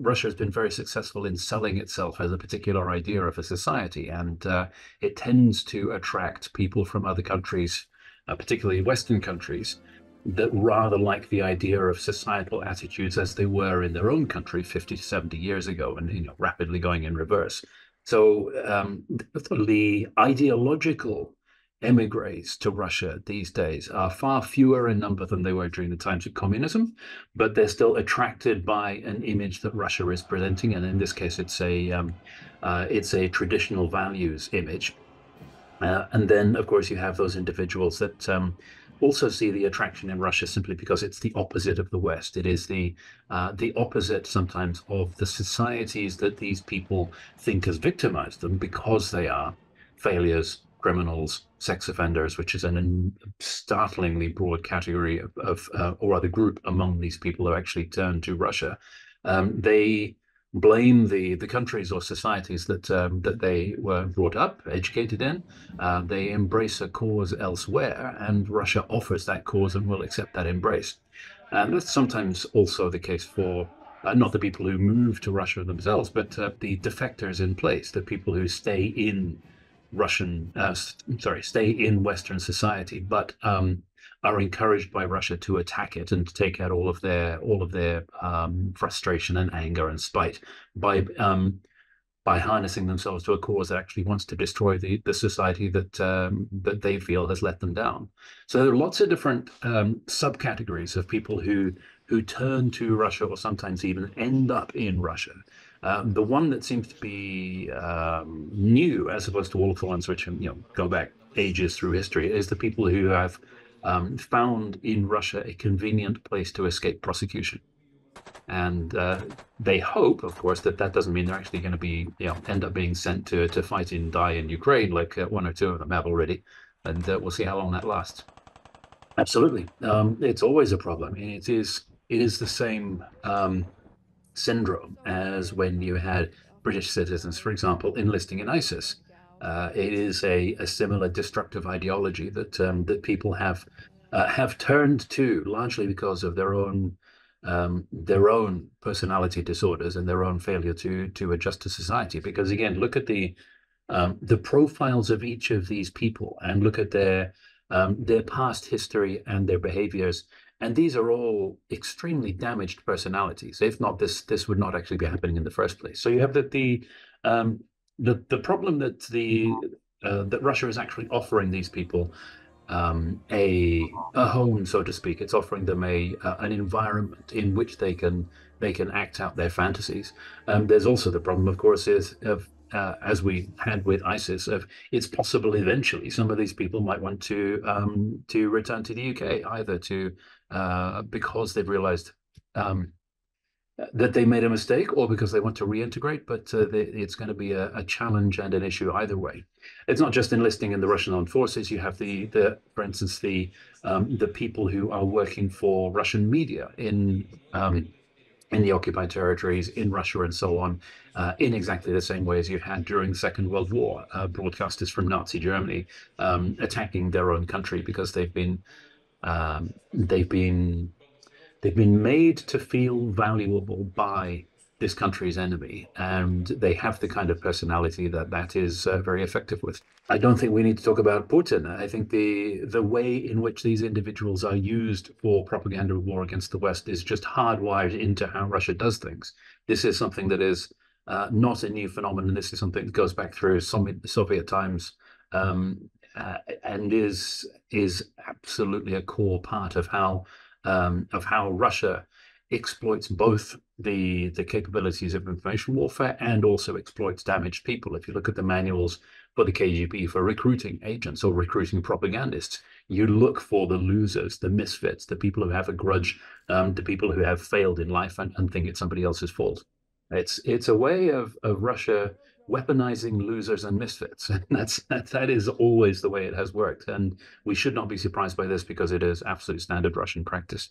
Russia has been very successful in selling itself as a particular idea of a society, and it tends to attract people from other countries, particularly Western countries, that rather like the idea of societal attitudes as they were in their own country 50 to 70 years ago, and rapidly going in reverse. So the ideological emigres to Russia these days are far fewer in number than they were during the times of communism, but they're still attracted by an image that Russia is presenting, and in this case, it's a traditional values image. And then, of course, you have those individuals that also see the attraction in Russia simply because it's the opposite of the West. It is the opposite sometimes of the societies that these people think has victimized them because they are failures, criminals, sex offenders, which is an startlingly broad category or other group among these people who actually turn to Russia. They blame the countries or societies that they were brought up, educated in. They embrace a cause elsewhere, and Russia offers that cause and will accept that embrace. And that's sometimes also the case for not the people who move to Russia themselves, but the defectors in place, the people who stay in stay in Western society, but are encouraged by Russia to attack it and to take out all of their frustration and anger and spite by harnessing themselves to a cause that actually wants to destroy the society that they feel has let them down. So there are lots of different subcategories of people who turn to Russia or sometimes even end up in Russia. The one that seems to be new, as opposed to all of the ones which go back ages through history, is the people who have found in Russia a convenient place to escape prosecution. And they hope, of course, that doesn't mean they're actually going to be, end up being sent to fight and die in Ukraine, like one or two of them have already. And we'll see how long that lasts. Absolutely. It's always a problem. It is the same syndrome as when you had British citizens, for example, enlisting in ISIS. It is a similar destructive ideology that people have turned to, largely because of their own personality disorders and their own failure to adjust to society. Because again, look at the profiles of each of these people and look at their past history and their behaviors. And these are all extremely damaged personalities. If not, this would not actually be happening in the first place. So you have the problem that that Russia is actually offering these people a home, so to speak. It's offering them an environment in which they can act out their fantasies. There's also the problem, of course, is of as we had with ISIS, it's possible eventually some of these people might want to return to the UK, either because they've realized that they made a mistake, or because they want to reintegrate. But it's going to be a challenge and an issue either way. It's not just enlisting in the Russian armed forces. You have for instance, the people who are working for Russian media in the occupied territories, in Russia, and so on, in exactly the same way as you had during the Second World War. Broadcasters from Nazi Germany attacking their own country because they've been made to feel valuable by this country's enemy, and they have the kind of personality that is very effective with. I don't think we need to talk about Putin. I think the way in which these individuals are used for propaganda war against the West is just hardwired into how Russia does things. This is something that is not a new phenomenon. This is something that goes back through Soviet times, and is absolutely a core part of how Russia exploits both the capabilities of information warfare and also exploits damaged people. If you look at the manuals for the KGB for recruiting agents or recruiting propagandists, you look for the losers, the misfits, the people who have a grudge, the people who have failed in life and think it's somebody else's fault. It's a way of Russia weaponizing losers and misfits. And that is always the way it has worked. And we should not be surprised by this, because it is absolute standard Russian practice.